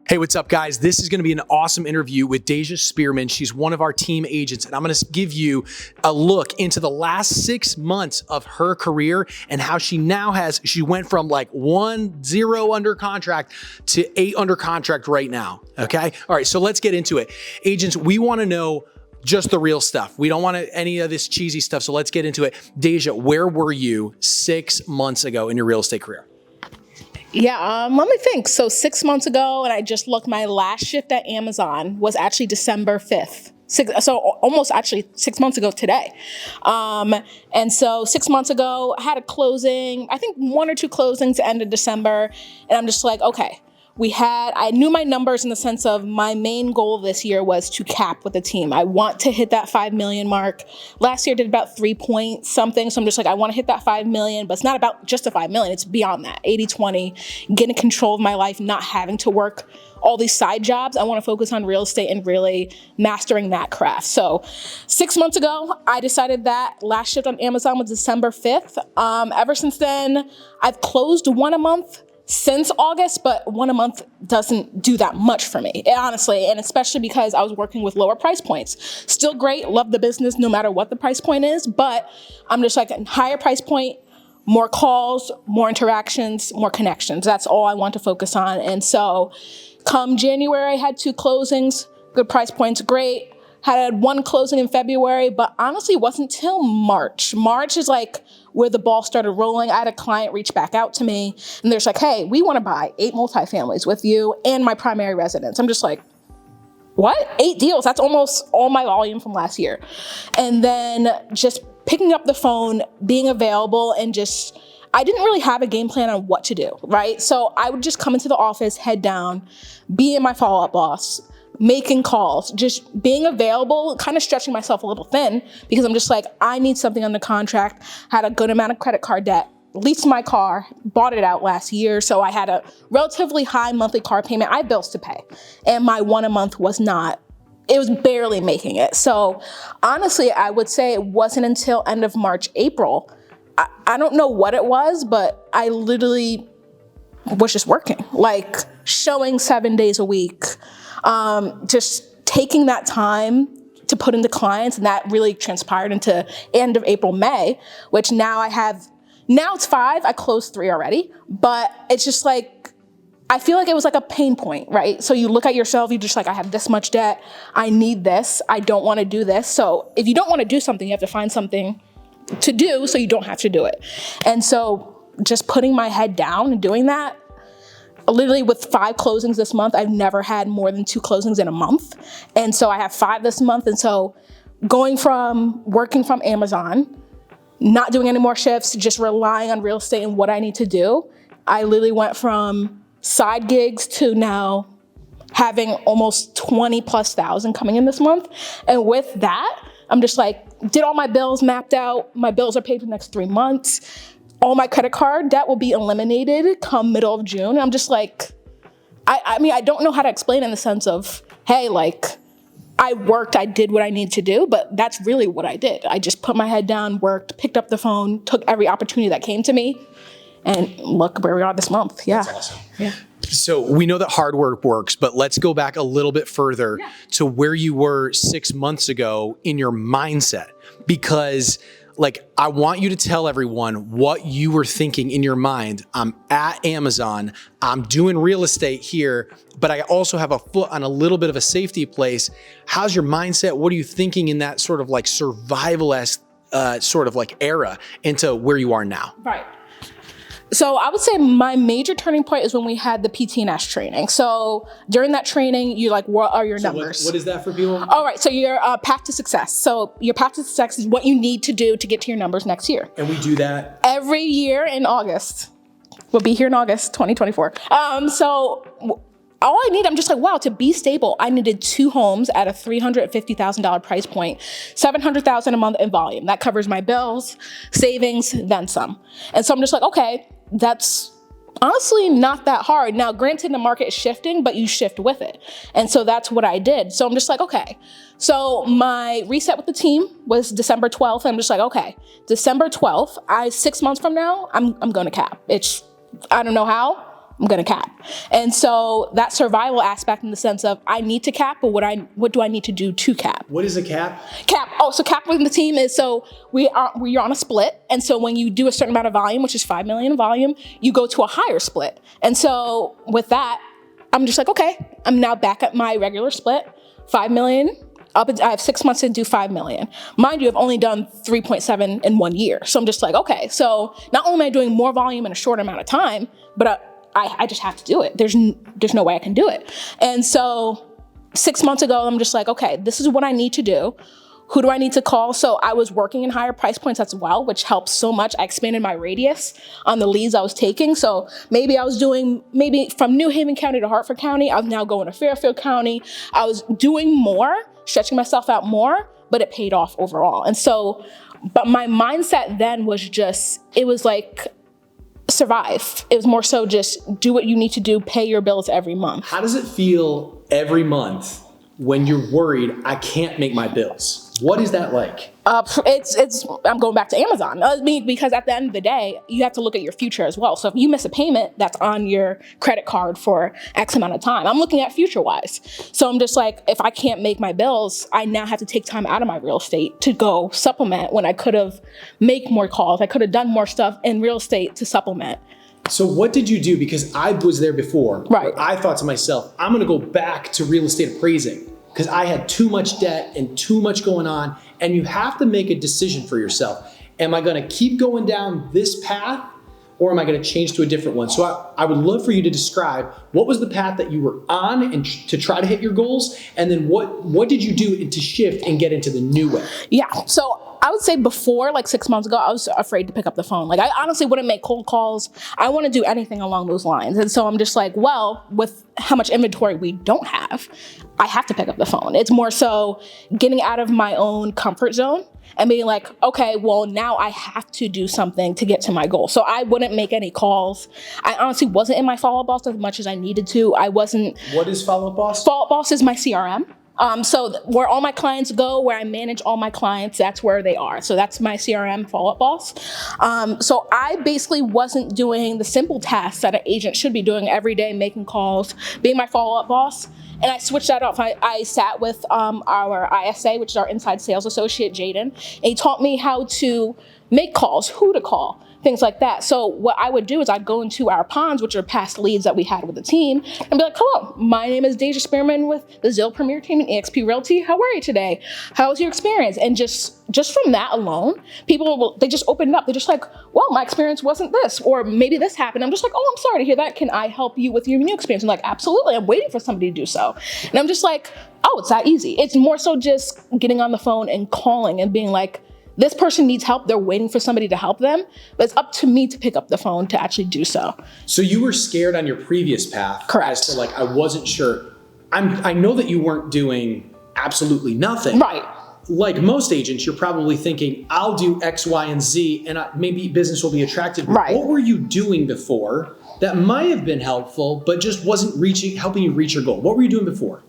Hey, what's up, guys? This is going to be an awesome interview with Deja Spearman. She's one of our team agents, and I'm going to give you a look into the last 6 months of her career and how she went from like 0 under contract to 8 under contract right now. Okay. All right. So let's get into it. Agents, we want to know just the real stuff. We don't want any of this cheesy stuff. So let's get into it. Deja, where were you 6 months ago in your real estate career? Yeah, let me think. So 6 months ago, and I just looked, my last shift at Amazon was actually December 5th. So almost actually 6 months ago today. And so 6 months ago, I had a closing, I think 1 or 2 closings end of December. And I'm just like, okay, I knew my numbers in the sense of my main goal this year was to cap with the team. I want to hit that 5 million mark. Last year I did about 3 point something. So I'm just like, I want to hit that 5 million, but it's not about just the 5 million. It's beyond that. 80-20, getting control of my life, not having to work all these side jobs. I want to focus on real estate and really mastering that craft. So 6 months ago, I decided that last shift on Amazon was December 5th. Ever since then, I've closed 1 a month since August, but 1 a month doesn't do that much for me, honestly, and especially because I was working with lower price points. Still great, love the business no matter what the price point is, but I'm just like a higher price point, more calls, more interactions, more connections. That's all I want to focus on. And so come January, I had 2 closings, good price points, great. Had 1 closing in February, but honestly, it wasn't till March. March is like where the ball started rolling. I had a client reach back out to me, and they're like, hey, we want to buy 8 multifamilies with you and my primary residence. I'm just like, what? 8 deals? That's almost all my volume from last year. And then just picking up the phone, being available, and I didn't really have a game plan on what to do, right? So I would just come into the office, head down, be in my follow-up boss, making calls, just being available, kind of stretching myself a little thin because I'm just like, I need something under contract, had a good amount of credit card debt, leased my car, bought it out last year. So I had a relatively high monthly car payment. I had bills to pay. And my 1 a month was barely making it. So honestly, I would say it wasn't until end of March, April. I don't know what it was, but I literally was just working, like showing 7 days a week. Just taking that time to put into clients, and that really transpired into end of April, May, which now it's 5, I closed 3 already, but it's just like, I feel like it was like a pain point, right? So you look at yourself, you're just like, I have this much debt, I need this, I don't want to do this. So if you don't want to do something, you have to find something to do so you don't have to do it. And so just putting my head down and doing that, literally with 5 closings this month, I've never had more than 2 closings in a month. And so I have 5 this month. And so going from working from Amazon, not doing any more shifts, just relying on real estate and what I need to do, I literally went from side gigs to now having almost 20,000+ coming in this month. And with that, I'm just like, did all my bills mapped out. My bills are paid for the next 3 months. All my credit card debt will be eliminated come middle of June. I'm just like, I mean, I don't know how to explain in the sense of, hey, like, I worked, I did what I needed to do, but that's really what I did. I just put my head down, worked, picked up the phone, took every opportunity that came to me, and look where we are this month. Yeah. That's awesome. Yeah. So we know that hard work works, but let's go back a little bit further to where you were 6 months ago in your mindset, because like, I want you to tell everyone what you were thinking in your mind. I'm at Amazon, I'm doing real estate here, but I also have a foot on a little bit of a safety place. How's your mindset? What are you thinking in that sort of like survival-esque sort of like era into where you are now? Right. So I would say my major turning point is when we had the PT&S training. So during that training, you're like, what are your numbers? What is that for people? All right. So your path to success. So your path to success is what you need to do to get to your numbers next year. And we do that every year in August. We'll be here in August 2024. So all I need, I'm just like, wow, to be stable, I needed 2 homes at a $350,000 price point, $700,000 a month in volume. That covers my bills, savings, then some. And so I'm just like, okay, that's honestly not that hard. Now, granted, the market is shifting, but you shift with it. And so that's what I did. So I'm just like, okay. So my reset with the team was December 12th. I'm just like, okay, December 12th, 6 months from now, I'm going to cap. I don't know how. I'm going to cap. And so that survival aspect in the sense of I need to cap, but what do I need to do to cap? What is a cap? Cap. Oh, so cap within the team is, so we're on a split. And so when you do a certain amount of volume, which is 5 million in volume, you go to a higher split. And so with that, I'm just like, okay, I'm now back at my regular split, 5 million. I have 6 months to do 5 million. Mind you, I've only done 3.7 in 1 year. So I'm just like, okay, so not only am I doing more volume in a short amount of time, but I just have to do it. There's no way I can do it. And so 6 months ago, I'm just like, okay, this is what I need to do. Who do I need to call? So I was working in higher price points as well, which helps so much. I expanded my radius on the leads I was taking. So maybe I was doing, from New Haven County to Hartford County, I was now going to Fairfield County. I was doing more, stretching myself out more, but it paid off overall. And so, but my mindset then was just, it was like, survive. It was more so just do what you need to do, pay your bills every month. How does it feel every month when you're worried I can't make my bills? What is that like? I'm going back to Amazon. I mean, because at the end of the day, you have to look at your future as well. So if you miss a payment, that's on your credit card for X amount of time. I'm looking at future wise. So I'm just like, if I can't make my bills, I now have to take time out of my real estate to go supplement when I could have made more calls. I could have done more stuff in real estate to supplement. So what did you do? Because I was there before. Right. I thought to myself, I'm going to go back to real estate appraising because I had too much debt and too much going on. And you have to make a decision for yourself. Am I going to keep going down this path or am I going to change to a different one? So I would love for you to describe what was the path that you were on and to try to hit your goals. And then what did you do to shift and get into the new way? Yeah. So I would say before, like 6 months ago, I was afraid to pick up the phone. Like I honestly wouldn't make cold calls. I want to do anything along those lines. And so I'm just like, well, with how much inventory we don't have, I have to pick up the phone. It's more so getting out of my own comfort zone and being like, okay, well, now I have to do something to get to my goal. So I wouldn't make any calls. I honestly wasn't in my Follow-Up Boss as much as I needed to. I wasn't. What is Follow-Up Boss? Follow-Up Boss is my CRM. So where all my clients go, where I manage all my clients, that's where they are. So that's my CRM Follow-Up Boss. So I basically wasn't doing the simple tasks that an agent should be doing every day, making calls, being my Follow-Up Boss. And I switched that off. I sat with our ISA, which is our inside sales associate, Jaden, and he taught me how to make calls, who to call, things like that. So what I would do is I'd go into our ponds, which are past leads that we had with the team, and be like, hello, my name is Deja Spearman with the Zillow Premier Team and eXp Realty. How are you today? How was your experience? And just from that alone, people, they just opened up. They're just like, well, my experience wasn't this, or maybe this happened. I'm just like, oh, I'm sorry to hear that. Can I help you with your new experience? And like, absolutely. I'm waiting for somebody to do so. And I'm just like, oh, it's that easy. It's more so just getting on the phone and calling and being like, this person needs help. They're waiting for somebody to help them, but it's up to me to pick up the phone to actually do so. So you were scared on your previous path. Correct. As to like, I wasn't sure. I know that you weren't doing absolutely nothing. Right. Like most agents, you're probably thinking, I'll do X, Y, and Z, and maybe business will be attractive. Right. What were you doing before that might have been helpful, but just wasn't helping you reach your goal? What were you doing before?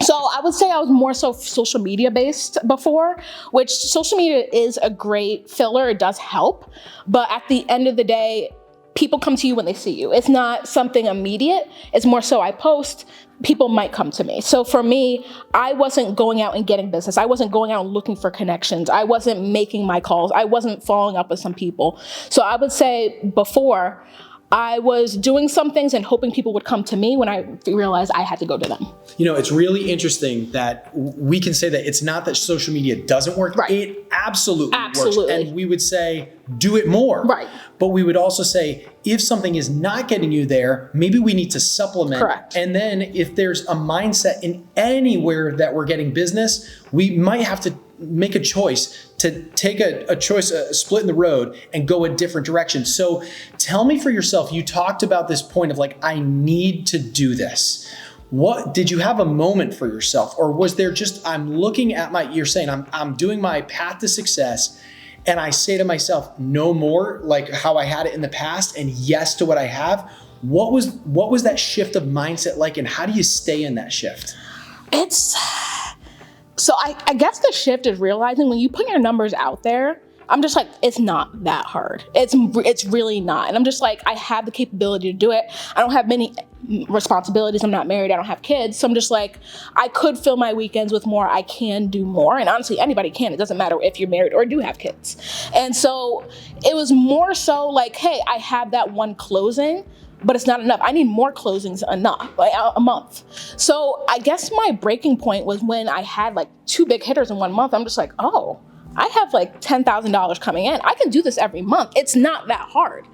So I would say I was more so social media based before, which social media is a great filler. It does help. But at the end of the day, people come to you when they see you. It's not something immediate. It's more so I post, people might come to me. So for me, I wasn't going out and getting business. I wasn't going out and looking for connections. I wasn't making my calls. I wasn't following up with some people. So I would say before, I was doing some things and hoping people would come to me when I realized I had to go to them. You know, it's really interesting that we can say that it's not that social media doesn't work. Right. It absolutely works. And we would say, do it more. Right. But we would also say, if something is not getting you there, maybe we need to supplement. Correct. And then if there's a mindset in anywhere that we're getting business, we might have to make a choice to take a split in the road and go a different direction. So tell me for yourself, you talked about this point of like, I need to do this. What did you have a moment for yourself? Or was there just, I'm looking at you're saying I'm doing my path to success and I say to myself, no more like how I had it in the past and yes to what I have. What was that shift of mindset like and how do you stay in that shift? So I guess the shift is realizing when you put your numbers out there, I'm just like, it's not that hard. It's really not. And I'm just like, I have the capability to do it. I don't have many responsibilities. I'm not married. I don't have kids. So I'm just like, I could fill my weekends with more. I can do more. And honestly, anybody can. It doesn't matter if you're married or do have kids. And so it was more so like, hey, I have that one closing, but it's not enough. I need more closings a month. So I guess my breaking point was when I had like 2 big hitters in 1 month. I'm just like, oh, I have like $10,000 coming in. I can do this every month. It's not that hard.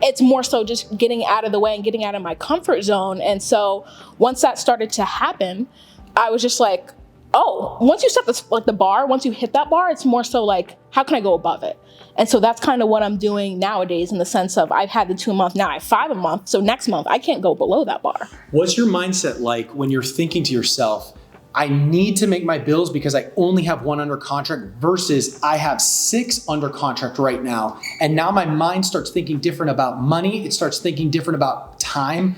It's more so just getting out of the way and getting out of my comfort zone. And so once that started to happen, I was just like, oh, once you set the bar, once you hit that bar, it's more so like, how can I go above it? And so that's kind of what I'm doing nowadays in the sense of I've had the 2 a month, now I have 5 a month. So next month I can't go below that bar. What's your mindset like when you're thinking to yourself, I need to make my bills because I only have 1 under contract versus I have 6 under contract right now. And now my mind starts thinking different about money. It starts thinking different about time.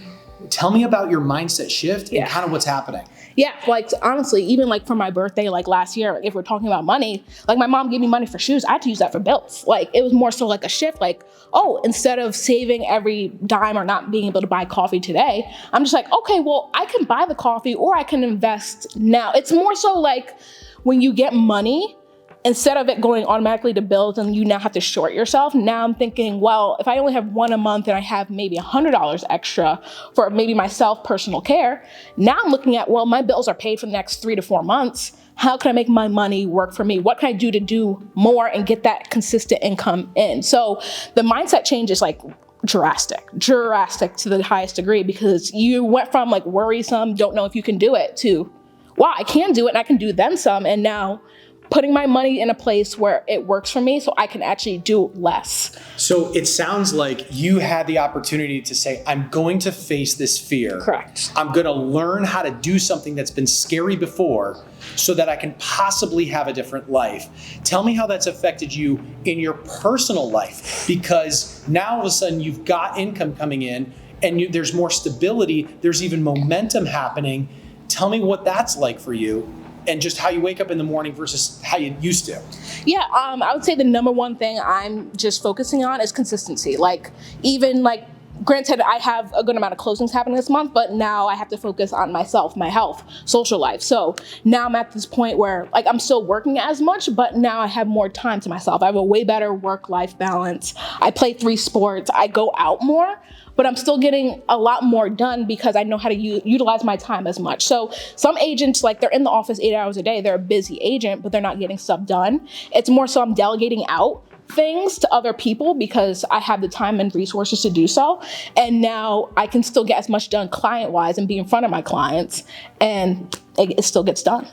Tell me about your mindset shift and kind of what's happening. Yeah, like honestly, even like for my birthday, like last year, if we're talking about money, like my mom gave me money for shoes. I had to use that for bills. Like it was more so like a shift, like, oh, instead of saving every dime or not being able to buy coffee today, I'm just like, okay, well, I can buy the coffee or I can invest now. It's more so like when you get money, instead of it going automatically to bills and you now have to short yourself, now I'm thinking, well, if I only have 1 a month and I have maybe $100 extra for maybe myself, personal care, now I'm looking at, well, my bills are paid for the next 3 to 4 months. How can I make my money work for me? What can I do to do more and get that consistent income in? So the mindset change is like drastic to the highest degree, because you went from like worrisome, don't know if you can do it, to, wow, I can do it and I can do then some. And now putting my money in a place where it works for me so I can actually do less. So it sounds like you had the opportunity to say, I'm going to face this fear. Correct. I'm going to learn how to do something that's been scary before so that I can possibly have a different life. Tell me how that's affected you in your personal life, because now all of a sudden you've got income coming in and there's more stability. There's even momentum happening. Tell me what that's like for you, and just how you wake up in the morning versus how you used to. Yeah, I would say the number one thing I'm just focusing on is consistency. Like, even like, granted, I have a good amount of closings happening this month, but now I have to focus on myself, my health, social life. So now I'm at this point where like I'm still working as much, but now I have more time to myself. I have a way better work-life balance. I play 3 sports. I go out more, but I'm still getting a lot more done because I know how to utilize my time as much. So some agents, like, they're in the office 8 hours a day. They're a busy agent, but they're not getting stuff done. It's more so I'm delegating out things to other people because I have the time and resources to do so. And now I can still get as much done client-wise and be in front of my clients, and it still gets done.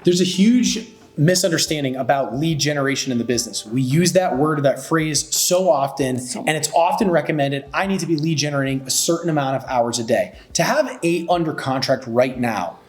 There's a huge misunderstanding about lead generation in the business. We use that word, that phrase so often, and it's often recommended, I need to be lead generating a certain amount of hours a day. To have 8 under contract right now,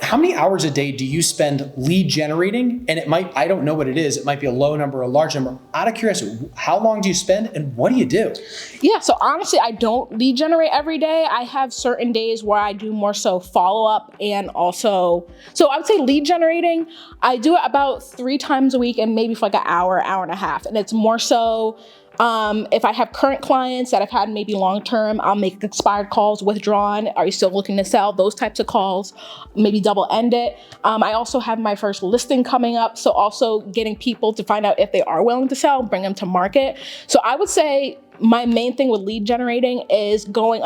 how many hours a day do you spend lead generating? And I don't know what it is. It might be a low number, a large number. Out of curiosity, how long do you spend and what do you do? Yeah, so honestly, I don't lead generate every day. I have certain days where I do more so follow up, and also, so I would say lead generating, I do it about 3 times a week and maybe for like an hour, hour and a half. And it's more so, if I have current clients that I've had maybe long-term, I'll make expired calls, withdrawn. Are you still looking to sell? Those types of calls, maybe double end it. I also have my first listing coming up. So also getting people to find out if they are willing to sell, bring them to market. So I would say my main thing with lead generating is going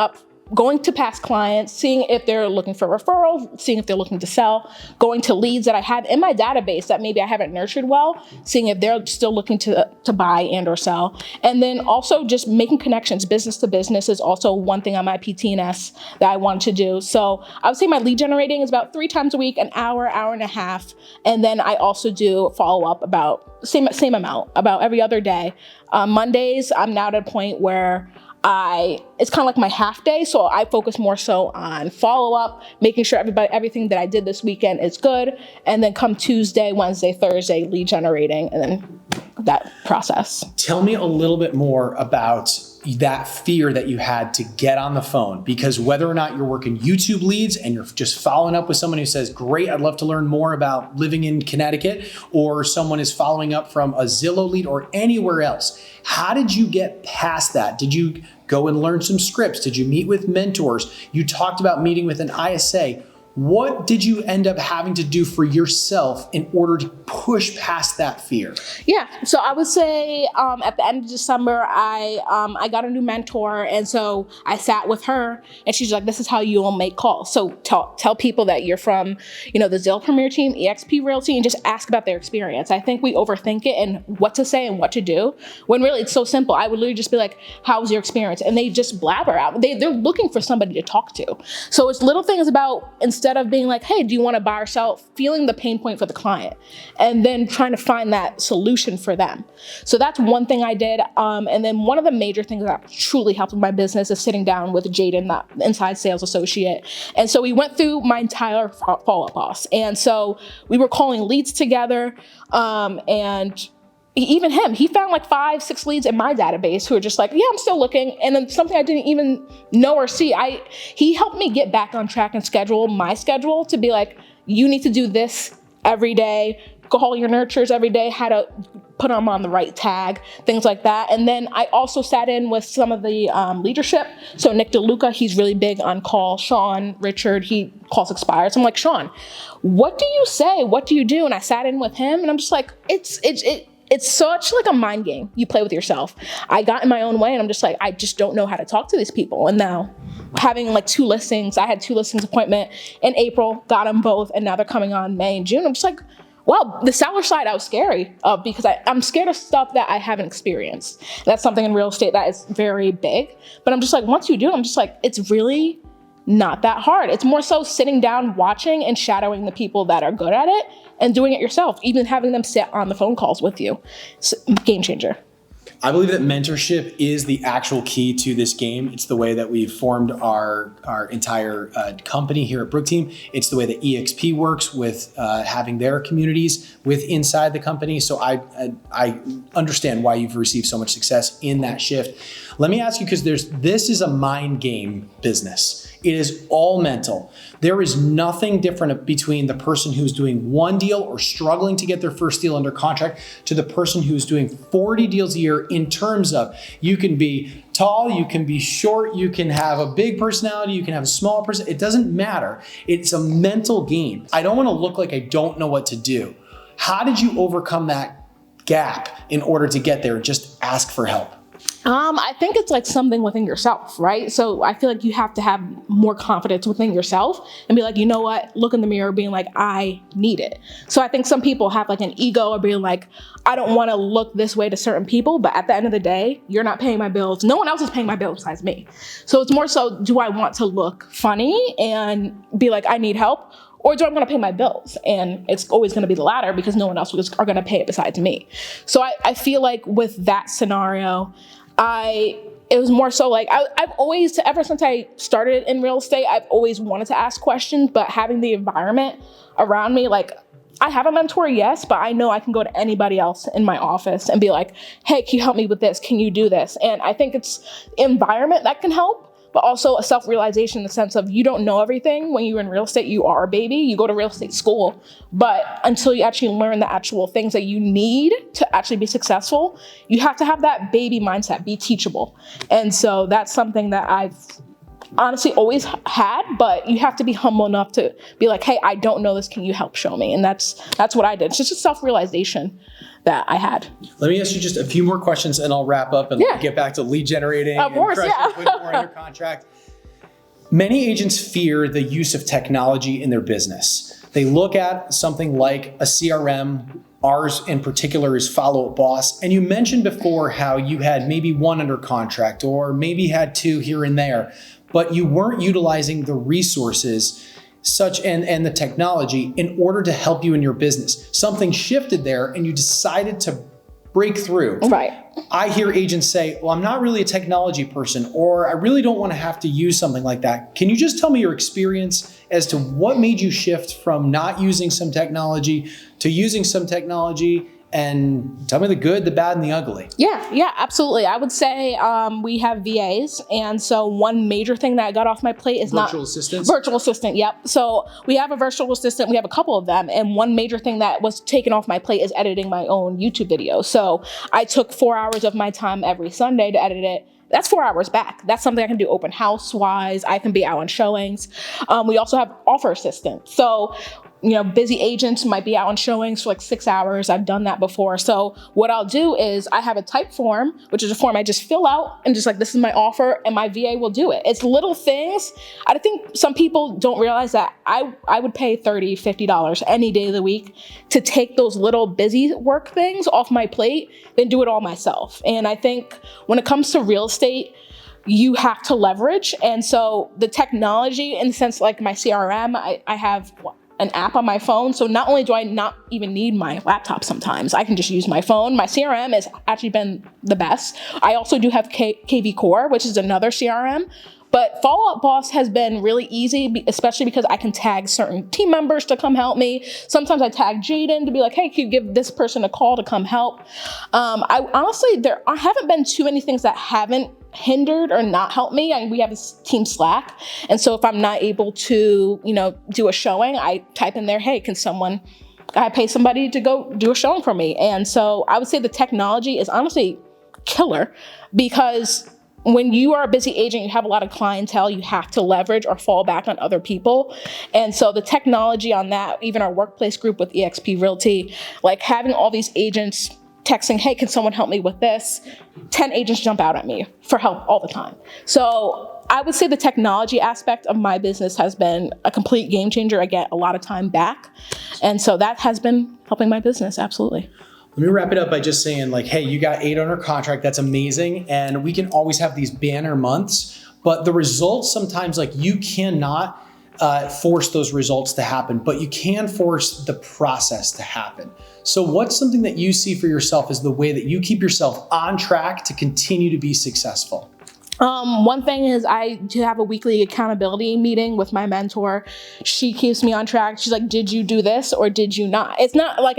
to past clients, seeing if they're looking for referrals, seeing if they're looking to sell, going to leads that I have in my database that maybe I haven't nurtured well, seeing if they're still looking to buy and or sell. And then also just making connections. Business to business is also one thing on my PTNS that I want to do. So I would say my lead generating is about 3 times a week, an hour, hour and a half. And then I also do follow up about same amount, about every other day. Mondays, I'm now at a point where it's kind of like my half day. So I focus more so on follow up, making sure everything that I did this weekend is good. And then come Tuesday, Wednesday, Thursday, lead generating, and then that process. Tell me a little bit more about that fear that you had to get on the phone, because whether or not you're working YouTube leads and you're just following up with someone who says, great, I'd love to learn more about living in Connecticut, or someone is following up from a Zillow lead or anywhere else, how did you get past that? Did you go and learn some scripts? Did you meet with mentors? You talked about meeting with an ISA. What did you end up having to do for yourself in order to push past that fear? Yeah, so I would say at the end of December, I got a new mentor, and so I sat with her, and she's like, "This is how you will make calls." So tell people that you're from, the Zillow Premier Team, EXP Realty, and just ask about their experience. I think we overthink it and what to say and what to do, when really it's so simple. I would literally just be like, "How was your experience?" And they just blabber out. They're looking for somebody to talk to. So it's little things about, instead of being like, "Hey, do you want to buy or sell?" feeling the pain point for the client, and then trying to find that solution for them. So that's one thing I did. And then one of the major things that truly helped with my business is sitting down with Jaden, the inside sales associate. And so we went through my entire follow-up process. And so we were calling leads together. And even him, he found like 5-6 leads in my database who are just like, "Yeah, I'm still looking." And then something I didn't even know or see. He helped me get back on track and schedule my schedule to be like, "You need to do this every day, call your nurturers every day, how to put them on the right tag," things like that. And then I also sat in with some of the leadership. So Nick DeLuca, he's really big on call. Sean Richard, he calls expired. So I'm like, "Sean, what do you say? What do you do?" And I sat in with him, and I'm just like, it's such like a mind game you play with yourself. I got in my own way, and I'm just like, I just don't know how to talk to these people. And now having like 2 listings, I had 2 listings appointment in April, got them both, and now they're coming on May and June. I'm just like, well, the seller side, I was scary because I'm scared of stuff that I haven't experienced. That's something in real estate that is very big. But I'm just like, once you do, I'm just like, it's really not that hard. It's more so sitting down, watching and shadowing the people that are good at it and doing it yourself, even having them sit on the phone calls with you. It's a game changer. I believe that mentorship is the actual key to this game. It's the way that we've formed our entire company here at Brooke Team. It's the way that EXP works with having their communities with inside the company. So I understand why you've received so much success in that shift. Let me ask you, because this is a mind game business. It is all mental. There is nothing different between the person who's doing 1 deal or struggling to get their first deal under contract to the person who's doing 40 deals a year, in terms of, you can be tall, you can be short, you can have a big personality, you can have a small person. It doesn't matter. It's a mental game. I don't want to look like I don't know what to do. How did you overcome that gap in order to get there and just ask for help? I think it's like something within yourself, right? So I feel like you have to have more confidence within yourself and be like, you know what? Look in the mirror being like, I need it. So I think some people have like an ego or being like, I don't want to look this way to certain people, but at the end of the day, you're not paying my bills. No one else is paying my bills besides me. So it's more so, do I want to look funny and be like, I need help? Or do I want to pay my bills? And it's always going to be the latter, because no one else are going to pay it besides me. So I feel like with that scenario, it was more so like, I've always, ever since I started in real estate, I've always wanted to ask questions, but having the environment around me, like, I have a mentor, yes, but I know I can go to anybody else in my office and be like, hey, can you help me with this? Can you do this? And I think it's environment that can help, but also a self-realization in the sense of, you don't know everything. When you're in real estate, you are a baby. You go to real estate school, but until you actually learn the actual things that you need to actually be successful, you have to have that baby mindset, be teachable. And so that's something that I've honestly always had, but you have to be humble enough to be like, hey, I don't know this. Can you help show me? And that's what I did. It's just a self-realization that I had. Let me ask you just a few more questions and I'll wrap up and get back to lead generating. Of course, and putting more under contract. Many agents fear the use of technology in their business. They look at something like a CRM. Ours in particular is Follow Up Boss. And you mentioned before how you had maybe 1 under contract or maybe had 2 here and there, but you weren't utilizing the resources and the technology in order to help you in your business. Something shifted there and you decided to break through. Right. I hear agents say, well, I'm not really a technology person, or I really don't want to have to use something like that. Can you just tell me your experience as to what made you shift from not using some technology to using some technology and tell me the good, the bad, and the ugly. Yeah, absolutely. I would say we have VAs. And so one major thing that I got off my plate is Virtual assistants? Virtual assistant, yep. So we have a virtual assistant. We have a couple of them. And one major thing that was taken off my plate is editing my own YouTube videos. So I took 4 hours of my time every Sunday to edit it. That's 4 hours back. That's something I can do open house wise. I can be out on showings. We also have offer assistants. So, busy agents might be out on showings for like 6 hours. I've done that before. So what I'll do is I have a type form, which is a form I just fill out and just like, this is my offer, and my VA will do it. It's little things. I think some people don't realize that I would pay $30, $50 any day of the week to take those little busy work things off my plate than do it all myself. And I think when it comes to real estate, you have to leverage. And so the technology, in the sense like my CRM, I have an app on my phone. So not only do I not even need my laptop sometimes, I can just use my phone. My CRM has actually been the best. I also do have KV Core, which is another CRM. But Follow Up Boss has been really easy, especially because I can tag certain team members to come help me. Sometimes I tag Jaden to be like, hey, can you give this person a call to come help? I honestly, I haven't been too many things that haven't hindered or not helped me. We have a team Slack. And so if I'm not able to, do a showing, I type in there, hey, I pay somebody to go do a showing for me. And so I would say the technology is honestly killer, because when you are a busy agent, you have a lot of clientele, you have to leverage or fall back on other people. And so the technology on that, even our workplace group with eXp Realty, like having all these agents texting, hey, can someone help me with this? 10 agents jump out at me for help all the time. So I would say the technology aspect of my business has been a complete game changer. I get a lot of time back. And so that has been helping my business, absolutely. Let me wrap it up by just saying, like, hey, you got 8 under contract. That's amazing. And we can always have these banner months, but the results sometimes, like, you cannot force those results to happen, but you can force the process to happen. So what's something that you see for yourself as the way that you keep yourself on track to continue to be successful? One thing is I do have a weekly accountability meeting with my mentor. She keeps me on track. She's like, did you do this or did you not? It's not like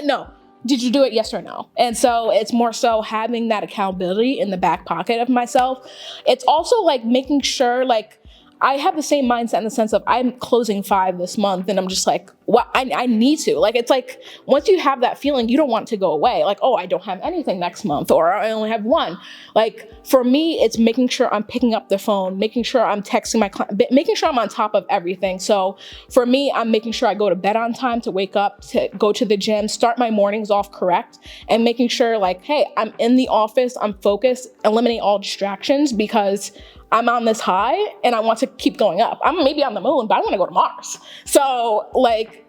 no. Did you do it? Yes or no? And so it's more so having that accountability in the back pocket of myself. It's also like making sure, like, I have the same mindset in the sense of I'm closing 5 this month and I'm just like, well, I need to. Like, it's like, once you have that feeling, you don't want it to go away. Like, oh, I don't have anything next month, or I only have 1. Like, for me, it's making sure I'm picking up the phone, making sure I'm texting my client, making sure I'm on top of everything. So for me, I'm making sure I go to bed on time, to wake up, to go to the gym, start my mornings off correct, and making sure, like, hey, I'm in the office, I'm focused, eliminate all distractions, because I'm on this high and I want to keep going up. I'm maybe on the moon, but I want to go to Mars. So like,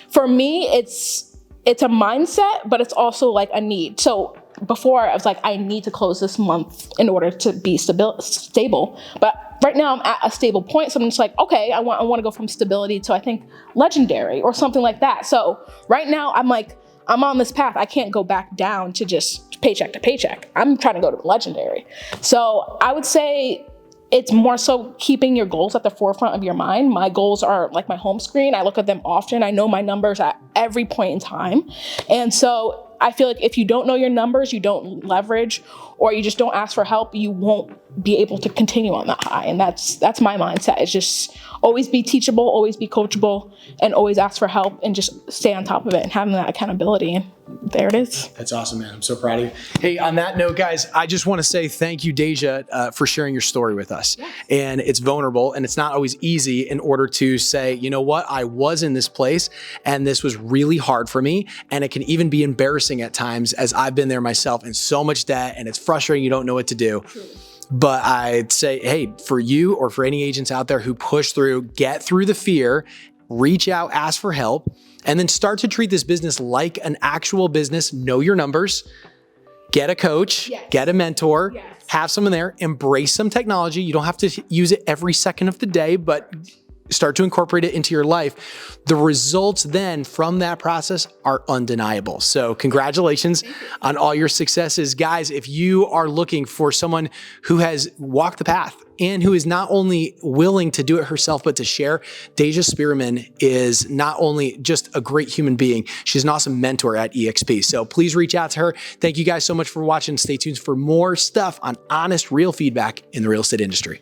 for me, it's a mindset, but it's also like a need. So before I was like, I need to close this month in order to be stable. But right now I'm at a stable point. So I'm just like, okay, I want to go from stability to, I think, legendary or something like that. So right now I'm like, I'm on this path. I can't go back down to just paycheck to paycheck. I'm trying to go to legendary. So I would say it's more so keeping your goals at the forefront of your mind. My goals are like my home screen. I look at them often. I know my numbers at every point in time. And so I feel like if you don't know your numbers, you don't leverage, or you just don't ask for help, you won't be able to continue on that high. And that's my mindset. It's just always be teachable, always be coachable, and always ask for help, and just stay on top of it and having that accountability. And there it is. That's awesome, man. I'm so proud of you. Hey, on that note, guys, I just want to say thank you, Deja, for sharing your story with us. Yes. And it's vulnerable, and it's not always easy in order to say, you know what, I was in this place and this was really hard for me. And it can even be embarrassing at times, as I've been there myself, in so much debt, and it's frustrating. You don't know what to do. Truly. But I'd say, hey, for you or for any agents out there who push through, get through the fear, reach out, ask for help, and then start to treat this business like an actual business. Know your numbers, get a coach, yes. Get a mentor, yes. Have someone there, embrace some technology. You don't have to use it every second of the day, but start to incorporate it into your life. The results then from that process are undeniable. So congratulations on all your successes. Guys, if you are looking for someone who has walked the path and who is not only willing to do it herself, but to share. Deja Spearman is not only just a great human being, she's an awesome mentor at EXP. So please reach out to her. Thank you guys so much for watching. Stay tuned for more stuff on honest, real feedback in the real estate industry.